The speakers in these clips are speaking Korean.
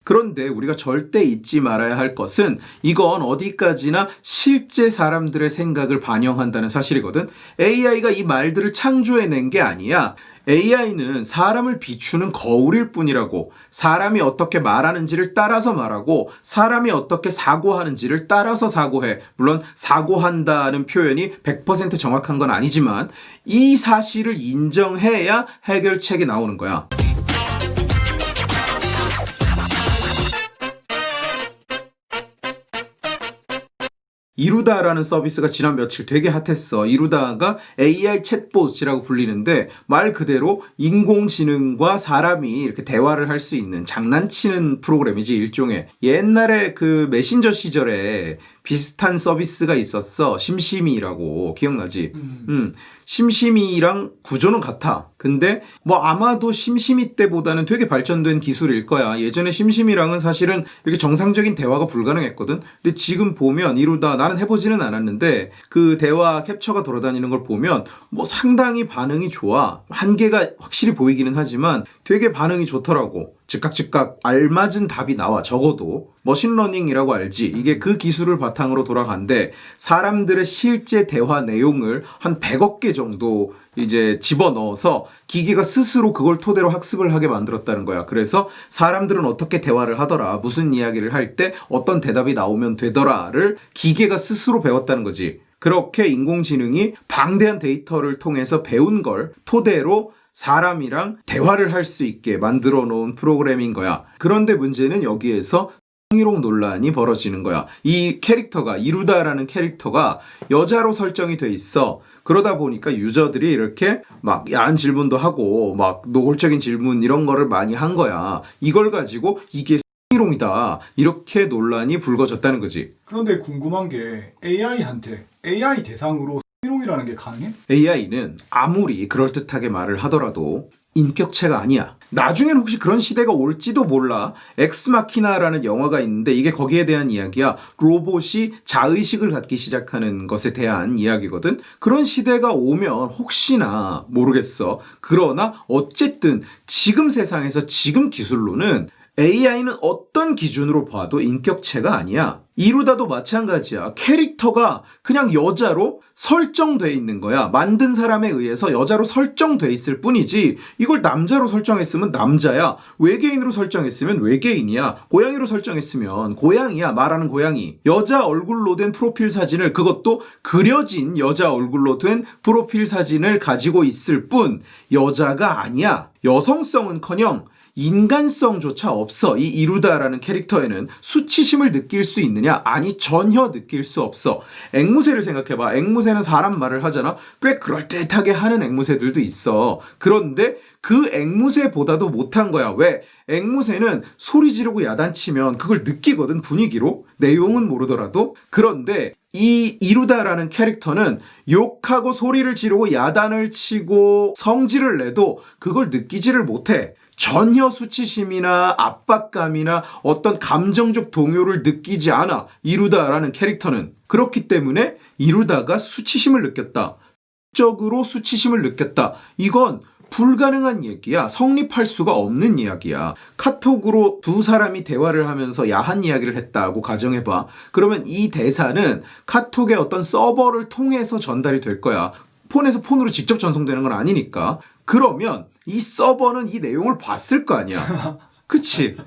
그런데 우리가 절대 잊지 말아야 할 것은 이건 어디까지나 실제 사람들의 생각을 반영한다는 사실이거든. AI가 이 말들을 창조해낸 게 아니야. AI는 사람을 비추는 거울일 뿐이라고. 사람이 어떻게 말하는지를 따라서 말하고 사람이 어떻게 사고하는지를 따라서 사고해. 물론 사고한다는 표현이 100% 정확한 건 아니지만 이 사실을 인정해야 해결책이 나오는 거야. 이루다라는 서비스가 지난 며칠 되게 핫했어. 이루다가 AI 챗봇이라고 불리는데 말 그대로 인공지능과 사람이 이렇게 대화를 할 수 있는 장난치는 프로그램이지, 일종의. 옛날에 그 메신저 시절에 비슷한 서비스가 있었어. 심심이라고. 기억나지? 심심이랑 구조는 같아. 근데 뭐 아마도 심심이 때보다는 되게 발전된 기술일 거야. 예전에 심심이랑은 사실은 이렇게 정상적인 대화가 불가능했거든. 근데 지금 보면 이루다, 나는 해보지는 않았는데 그 대화 캡처가 돌아다니는 걸 보면 뭐 상당히 반응이 좋아. 한계가 확실히 보이기는 하지만 되게 반응이 좋더라고. 즉각 알맞은 답이 나와. 적어도 머신러닝이라고 알지. 이게 그 기술을 바탕으로 돌아간대. 사람들의 실제 대화 내용을 한 100억 개 정도 이제 집어넣어서 기계가 스스로 그걸 토대로 학습을 하게 만들었다는 거야. 그래서 사람들은 어떻게 대화를 하더라, 무슨 이야기를 할 때 어떤 대답이 나오면 되더라를 기계가 스스로 배웠다는 거지. 그렇게 인공지능이 방대한 데이터를 통해서 배운 걸 토대로 사람이랑 대화를 할 수 있게 만들어 놓은 프로그램인 거야. 그런데 문제는 여기에서 성희롱 논란이 벌어지는 거야. 이 캐릭터가, 이루다라는 캐릭터가 여자로 설정이 돼 있어. 그러다 보니까 유저들이 이렇게 막 야한 질문도 하고 막 노골적인 질문 이런 거를 많이 한 거야. 이걸 가지고 이게 성희롱이다, 이렇게 논란이 불거졌다는 거지. 그런데 궁금한 게 AI한테 AI 대상으로 성희롱이라는 게 가능해? AI는 아무리 그럴듯하게 말을 하더라도 인격체가 아니야. 나중엔 혹시 그런 시대가 올지도 몰라. 엑스마키나라는 영화가 있는데 이게 거기에 대한 이야기야. 로봇이 자의식을 갖기 시작하는 것에 대한 이야기거든. 그런 시대가 오면 혹시나 모르겠어. 그러나 어쨌든 지금 세상에서 지금 기술로는 AI는 어떤 기준으로 봐도 인격체가 아니야. 이루다도 마찬가지야. 캐릭터가 그냥 여자로 설정돼 있는 거야. 만든 사람에 의해서 여자로 설정돼 있을 뿐이지 이걸 남자로 설정했으면 남자야. 외계인으로 설정했으면 외계인이야. 고양이로 설정했으면 고양이야. 말하는 고양이. 여자 얼굴로 된 프로필 사진을, 그것도 그려진 여자 얼굴로 된 프로필 사진을 가지고 있을 뿐 여자가 아니야. 여성성은커녕 인간성조차 없어. 이 이루다라는 캐릭터에는 수치심을 느낄 수 있느냐? 아니, 전혀 느낄 수 없어. 앵무새를 생각해봐. 앵무새는 사람 말을 하잖아. 꽤 그럴듯하게 하는 앵무새들도 있어. 그런데 그 앵무새보다도 못한 거야. 왜? 앵무새는 소리 지르고 야단치면 그걸 느끼거든, 분위기로. 내용은 모르더라도. 그런데 이 이루다라는 캐릭터는 욕하고 소리를 지르고 야단을 치고 성질을 내도 그걸 느끼지를 못해. 전혀 수치심이나 압박감이나 어떤 감정적 동요를 느끼지 않아. 이루다라는 캐릭터는. 그렇기 때문에 이루다가 수치심을 느꼈다, 적으로 수치심을 느꼈다, 이건 불가능한 얘기야. 성립할 수가 없는 이야기야. 카톡으로 두 사람이 대화를 하면서 야한 이야기를 했다고 가정해봐. 그러면 이 대사는 카톡의 어떤 서버를 통해서 전달이 될 거야. 폰에서 폰으로 직접 전송되는 건 아니니까. 그러면 이 서버는 이 내용을 봤을 거 아니야. 그치?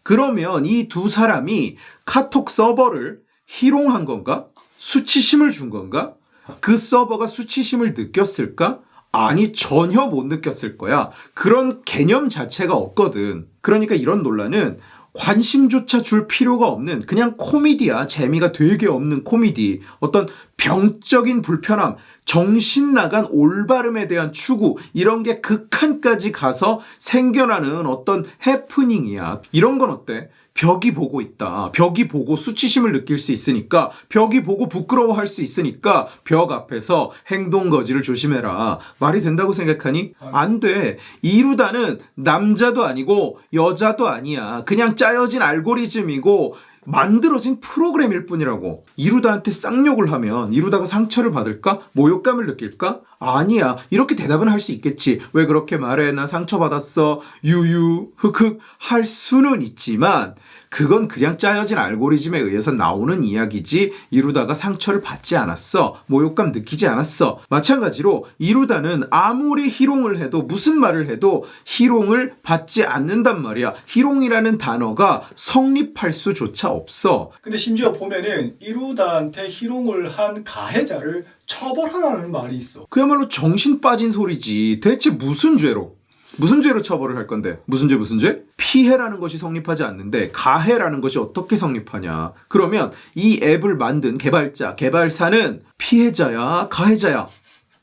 그러면 이 두 사람이 카톡 서버를 희롱한 건가? 수치심을 준 건가? 그 서버가 수치심을 느꼈을까? 아니, 전혀 못 느꼈을 거야. 그런 개념 자체가 없거든. 그러니까 이런 논란은 관심조차 줄 필요가 없는 그냥 코미디야. 재미가 되게 없는 코미디. 어떤 병적인 불편함, 정신 나간 올바름에 대한 추구, 이런 게 극한까지 가서 생겨나는 어떤 해프닝이야. 이런 건 어때? 벽이 보고 있다. 벽이 보고 수치심을 느낄 수 있으니까, 벽이 보고 부끄러워할 수 있으니까 벽 앞에서 행동거지를 조심해라. 말이 된다고 생각하니? 안 돼. 이루다는 남자도 아니고 여자도 아니야. 그냥 짜여진 알고리즘이고 만들어진 프로그램일 뿐이라고. 이루다한테 쌍욕을 하면 이루다가 상처를 받을까? 모욕감을 느낄까? 아니야. 이렇게 대답은 할 수 있겠지. 왜 그렇게 말해? 나 상처받았어. 유유, 흑흑 할 수는 있지만 그건 그냥 짜여진 알고리즘에 의해서 나오는 이야기지 이루다가 상처를 받지 않았어. 모욕감 느끼지 않았어. 마찬가지로 이루다는 아무리 희롱을 해도 무슨 말을 해도 희롱을 받지 않는단 말이야. 희롱이라는 단어가 성립할 수조차 없어. 근데 심지어 보면은 이루다한테 희롱을 한 가해자를 처벌하라는 말이 있어. 그야말로 정신 빠진 소리지. 대체 무슨 죄로? 무슨 죄로 처벌을 할 건데? 무슨 죄? 피해라는 것이 성립하지 않는데 가해라는 것이 어떻게 성립하냐? 그러면 이 앱을 만든 개발사는 피해자야, 가해자야?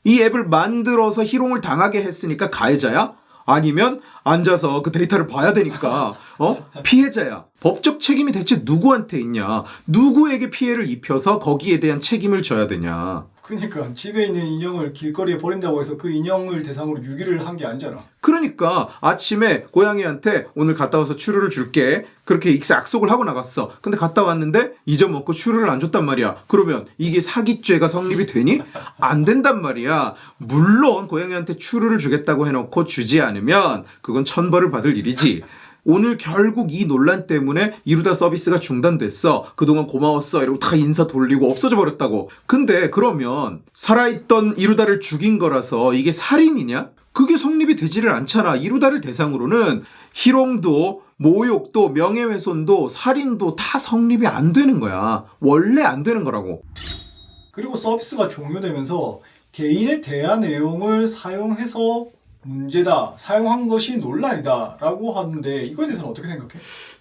이 앱을 만들어서 희롱을 당하게 했으니까 가해자야? 아니면 앉아서 그 데이터를 봐야 되니까 피해자야. 법적 책임이 대체 누구한테 있냐? 누구에게 피해를 입혀서 거기에 대한 책임을 져야 되냐? 그러니까 집에 있는 인형을 길거리에 버린다고 해서 그 인형을 대상으로 유기를 한 게 아니잖아. 그러니까 아침에 고양이한테 오늘 갔다 와서 추루를 줄게. 그렇게 약속을 하고 나갔어. 근데 갔다 왔는데 잊어먹고 추루를 안 줬단 말이야. 그러면 이게 사기죄가 성립이 되니? 안 된단 말이야. 물론 고양이한테 추루를 주겠다고 해놓고 주지 않으면 그건 천벌을 받을 일이지. 오늘 결국 이 논란 때문에 이루다 서비스가 중단됐어. 그동안 고마웠어. 이러고 다 인사 돌리고 없어져 버렸다고. 근데 그러면 살아있던 이루다를 죽인 거라서 이게 살인이냐? 그게 성립이 되지를 않잖아. 이루다를 대상으로는 희롱도 모욕도 명예훼손도 살인도 다 성립이 안 되는 거야. 원래 안 되는 거라고. 그리고 서비스가 종료되면서 개인의 대화 내용을 사용해서 문제다, 사용한 것이 논란이다 라고 하는데 이거에 대해서는 어떻게 생각해?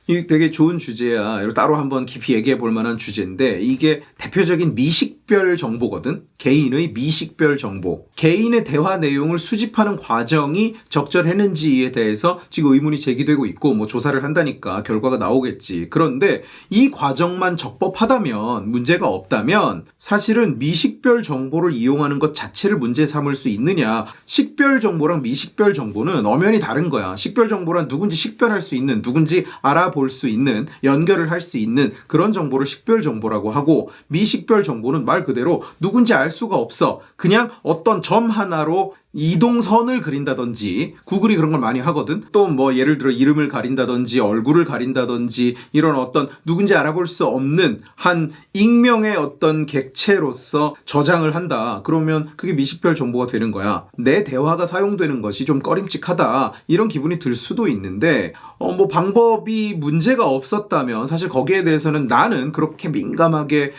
이게 되게 좋은 주제야. 이거 따로 한번 깊이 얘기해 볼 만한 주제인데 이게 대표적인 미식별 정보거든. 개인의 미식별 정보. 개인의 대화 내용을 수집하는 과정이 적절했는지에 대해서 지금 의문이 제기되고 있고 뭐 조사를 한다니까 결과가 나오겠지. 그런데 이 과정만 적법하다면 문제가 없다면 사실은 미식별 정보를 이용하는 것 자체를 문제 삼을 수 있느냐. 식별 정보랑 미식별 정보는 엄연히 다른 거야. 식별 정보란 누군지 식별할 수 있는, 누군지 알아볼 수 있는, 연결을 할 수 있는 그런 정보를 식별 정보라고 하고 미식별 정보는 말 그대로 누군지 알 수가 없어. 그냥 어떤 점 하나로 이동선을 그린다든지 구글이 그런 걸 많이 하거든. 또 뭐 예를 들어 이름을 가린다든지 얼굴을 가린다든지 이런 어떤 누군지 알아볼 수 없는 한 익명의 어떤 객체로서 저장을 한다. 그러면 그게 미식별 정보가 되는 거야. 내 대화가 사용되는 것이 좀 꺼림칙하다. 이런 기분이 들 수도 있는데 뭐 방법이 문제가 없었다면 사실 거기에 대해서는 나는 그렇게 민감하게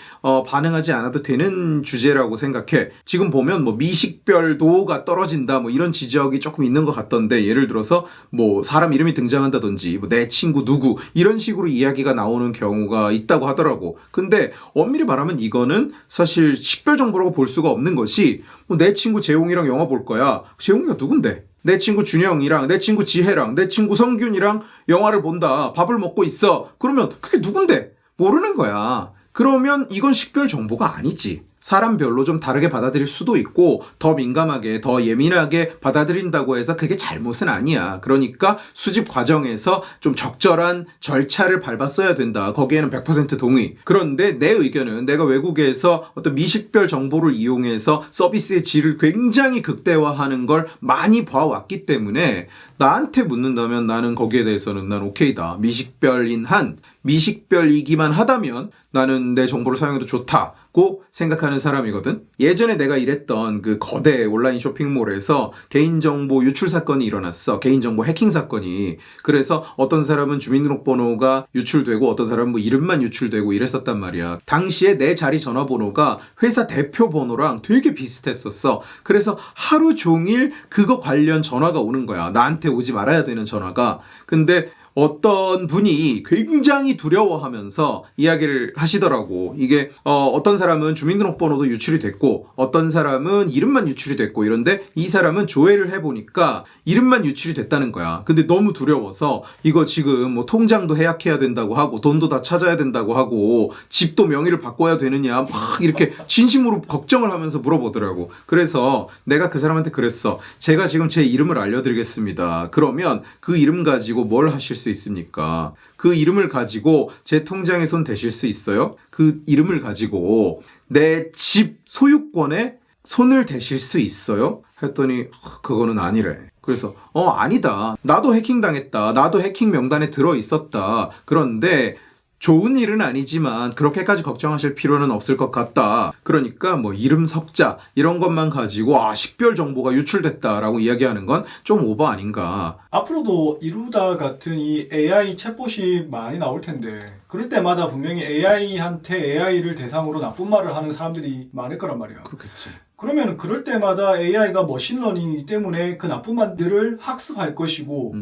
반응하지 않아도 되는 주제라고 생각해. 지금 보면 뭐 미식별도가 떨어진다 뭐 이런 지적이 조금 있는 것 같던데 예를 들어서 뭐 사람 이름이 등장한다든지 뭐 내 친구 누구 이런 식으로 이야기가 나오는 경우가 있다고 하더라고. 근데 엄밀히 말하면 이거는 사실 식별 정보라고 볼 수가 없는 것이 뭐 내 친구 재홍이랑 영화 볼 거야. 재홍이가 누군데? 내 친구 준영이랑 내 친구 지혜랑 내 친구 성균이랑 영화를 본다. 밥을 먹고 있어. 그러면 그게 누군데? 모르는 거야. 그러면 이건 식별 정보가 아니지. 사람별로 좀 다르게 받아들일 수도 있고 더 민감하게 더 예민하게 받아들인다고 해서 그게 잘못은 아니야. 그러니까 수집 과정에서 좀 적절한 절차를 밟았어야 된다. 거기에는 100% 동의. 그런데 내 의견은 내가 외국에서 어떤 미식별 정보를 이용해서 서비스의 질을 굉장히 극대화하는 걸 많이 봐왔기 때문에 나한테 묻는다면 나는 거기에 대해서는 난 오케이다. 미식별인 한 미식별이기만 하다면 나는 내 정보를 사용해도 좋다고 생각하는 사람이거든. 예전에 내가 일했던 그 거대 온라인 쇼핑몰에서 개인정보 유출 사건이 일어났어. 개인정보 해킹 사건이. 그래서 어떤 사람은 주민등록번호가 유출되고 어떤 사람은 뭐 이름만 유출되고 이랬었단 말이야. 당시에 내 자리 전화번호가 회사 대표 번호랑 되게 비슷했었어. 그래서 하루 종일 그거 관련 전화가 오는 거야. 나한테 오지 말아야 되는 전화가. 근데 어떤 분이 굉장히 두려워하면서 이야기를 하시더라고. 이게 어떤 사람은 주민등록번호도 유출이 됐고 어떤 사람은 이름만 유출이 됐고 이런데 이 사람은 조회를 해보니까 이름만 유출이 됐다는 거야. 근데 너무 두려워서 이거 지금 뭐 통장도 해약해야 된다고 하고 돈도 다 찾아야 된다고 하고 집도 명의를 바꿔야 되느냐 막 이렇게 진심으로 걱정을 하면서 물어보더라고. 그래서 내가 그 사람한테 그랬어. 제가 지금 제 이름을 알려드리겠습니다. 그러면 그 이름 가지고 뭘 하실 수 있습니까? 그 이름을 가지고 제 통장에 손 대실 수 있어요? 그 이름을 가지고 내 집 소유권에 손을 대실 수 있어요? 했더니 그거는 아니래. 그래서 아니다. 나도 해킹당했다. 나도 해킹 명단에 들어있었다. 그런데 좋은 일은 아니지만 그렇게까지 걱정하실 필요는 없을 것 같다. 그러니까 뭐 이름 석자 이런 것만 가지고 식별 정보가 유출됐다라고 이야기하는 건 좀 오버 아닌가. 앞으로도 이루다 같은 이 AI 챗봇이 많이 나올 텐데 그럴 때마다 분명히 AI한테 AI를 대상으로 나쁜 말을 하는 사람들이 많을 거란 말이야. 그렇겠지. 그러면 그럴 때마다 AI가 머신러닝이기 때문에 그 나쁜 말들을 학습할 것이고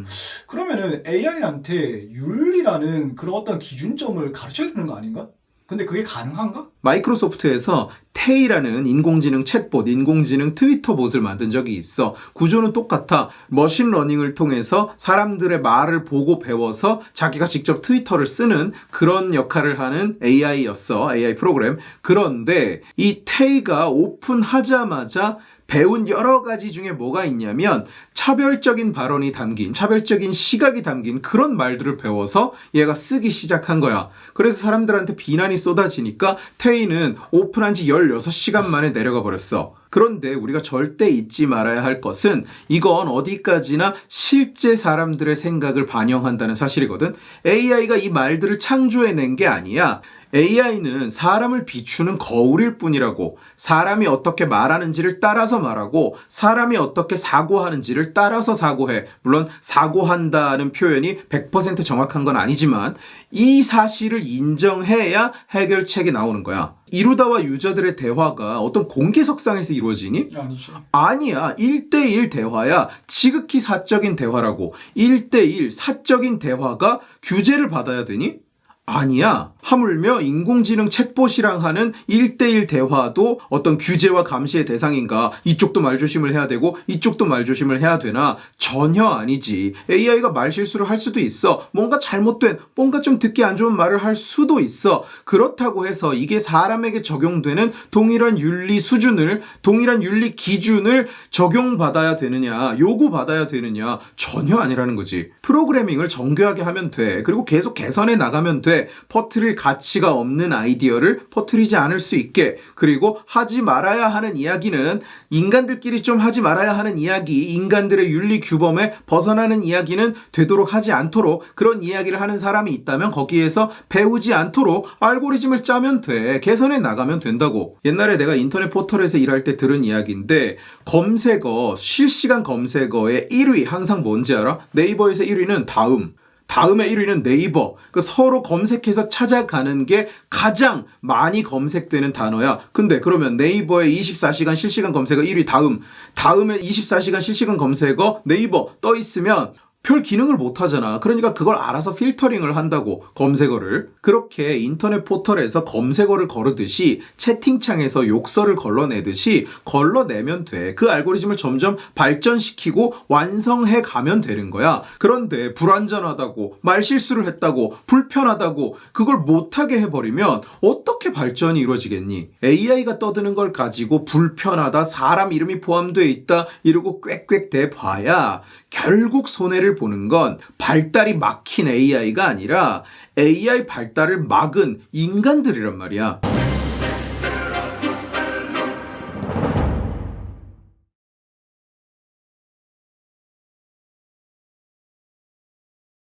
그러면은 AI한테 윤리라는 그런 어떤 기준점을 가르쳐야 되는 거 아닌가? 근데 그게 가능한가? 마이크로소프트에서 테이라는 인공지능 챗봇, 인공지능 트위터 봇을 만든 적이 있어. 구조는 똑같아. 머신러닝을 통해서 사람들의 말을 보고 배워서 자기가 직접 트위터를 쓰는 그런 역할을 하는 AI였어. AI 프로그램. 그런데 이 테이가 오픈하자마자 배운 여러 가지 중에 뭐가 있냐면 차별적인 발언이 담긴, 차별적인 시각이 담긴 그런 말들을 배워서 얘가 쓰기 시작한 거야. 그래서 사람들한테 비난이 쏟아지니까 테이는 오픈한 지 16시간 만에 내려가 버렸어. 그런데 우리가 절대 잊지 말아야 할 것은 이건 어디까지나 실제 사람들의 생각을 반영한다는 사실이거든. AI가 이 말들을 창조해낸 게 아니야. AI는 사람을 비추는 거울일 뿐이라고. 사람이 어떻게 말하는지를 따라서 말하고 사람이 어떻게 사고하는지를 따라서 사고해. 물론 사고한다는 표현이 100% 정확한 건 아니지만 이 사실을 인정해야 해결책이 나오는 거야. 이루다와 유저들의 대화가 어떤 공개석상에서 이루어지니? 아니지. 아니야. 1대1 대화야. 지극히 사적인 대화라고. 1대1 사적인 대화가 규제를 받아야 되니? 아니야. 하물며 인공지능 챗봇이랑 하는 1대1 대화도 어떤 규제와 감시의 대상인가? 이쪽도 말조심을 해야 되고 이쪽도 말조심을 해야 되나? 전혀 아니지. AI가 말실수를 할 수도 있어. 뭔가 잘못된, 뭔가 좀 듣기 안 좋은 말을 할 수도 있어. 그렇다고 해서 이게 사람에게 적용되는 동일한 윤리 수준을, 동일한 윤리 기준을 적용받아야 되느냐, 요구받아야 되느냐? 전혀 아니라는 거지. 프로그래밍을 정교하게 하면 돼. 그리고 계속 개선해 나가면 돼. 퍼뜨릴 가치가 없는 아이디어를 퍼뜨리지 않을 수 있게. 그리고 하지 말아야 하는 이야기는 인간들끼리 좀 하지 말아야 하는 이야기, 인간들의 윤리 규범에 벗어나는 이야기는 되도록 하지 않도록, 그런 이야기를 하는 사람이 있다면 거기에서 배우지 않도록 알고리즘을 짜면 돼. 개선해 나가면 된다고. 옛날에 내가 인터넷 포털에서 일할 때 들은 이야기인데 검색어, 실시간 검색어의 1위 항상 뭔지 알아? 네이버에서 1위는 다음의 1위는 네이버. 그 서로 검색해서 찾아가는 게 가장 많이 검색되는 단어야. 근데 그러면 네이버의 24시간 실시간 검색어 1위 다음에 24시간 실시간 검색어 네이버 떠 있으면 별 기능을 못 하잖아. 그러니까 그걸 알아서 필터링을 한다고, 검색어를. 그렇게 인터넷 포털에서 검색어를 거르듯이 채팅창에서 욕설을 걸러내듯이 걸러내면 돼. 그 알고리즘을 점점 발전시키고 완성해 가면 되는 거야. 그런데 불완전하다고, 말실수를 했다고, 불편하다고 그걸 못하게 해버리면 어떻게 발전이 이루어지겠니? AI가 떠드는 걸 가지고 불편하다, 사람 이름이 포함되어 있다 이러고 꽥꽥 대봐야 결국 손해를 보는 건 발달이 막힌 AI가 아니라 AI 발달을 막은 인간들이란 말이야.